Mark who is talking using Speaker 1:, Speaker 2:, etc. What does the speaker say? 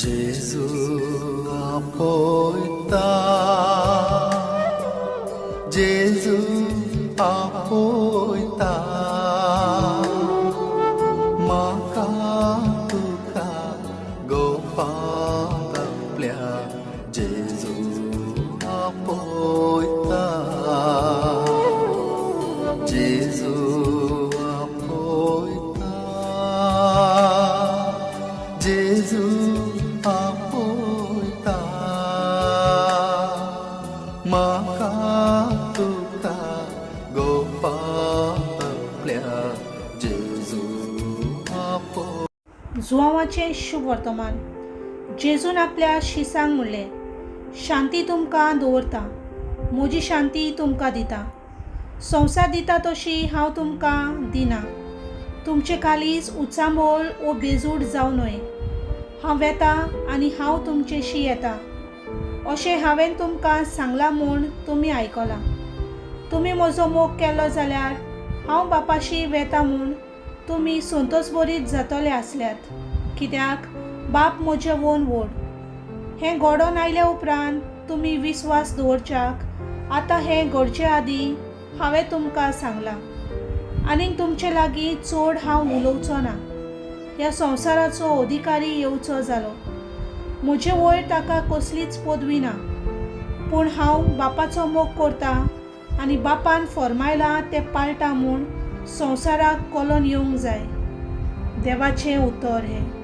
Speaker 1: जेजू आपयता, जेजू आपयता, म्हाका तुका गोपाळ आपल्या जेजू आपयता, जेजू आपयता, जेजू आपयता, म्हाका तुका गोपाळ आपल्या जेजू आपयता.
Speaker 2: जुआंवाचें शुभ वर्तमान. जेजून आपल्या शिसांक म्हणलें, शांती तुमकां दवरता, म्हजी शांती तुमकां दिता. संवसार दिता तशी हांव तुमकां दिना. तुमचे कालीज उचांबोळ वो बेजूड जावं न्हय. हांव येता आनी हांव तुमचेशी येता अशें हांवें तुमकां सांगलां म्हूण तुमी आयकलां. तुमी म्हजो मोग केलो जाल्यार हांव बापाशी वेता म्हूण तुमी संतोश बरीत जातले आसल्यात, कित्याक बाप म्हजें वोन व्हड. हें घडोवन आयल्या उपरांत तुमी विस्वास दवरच्याक आतां हें घडचे आदीं हांवें तुमकां सांगलां. आनीक तुमचे लागीं चड हांव उलोवचो ना. ह्या संवसाराचो अधिकारी येवचो जालो. म्हजे वयर ताका कसलीच पदवी ना, पूण हांव बापाचो मोग करतां आनी बापान फरमायलां तें पाळटा म्हूण संवसाराक कळोन येवंक जाय. देवाचें उतर हें.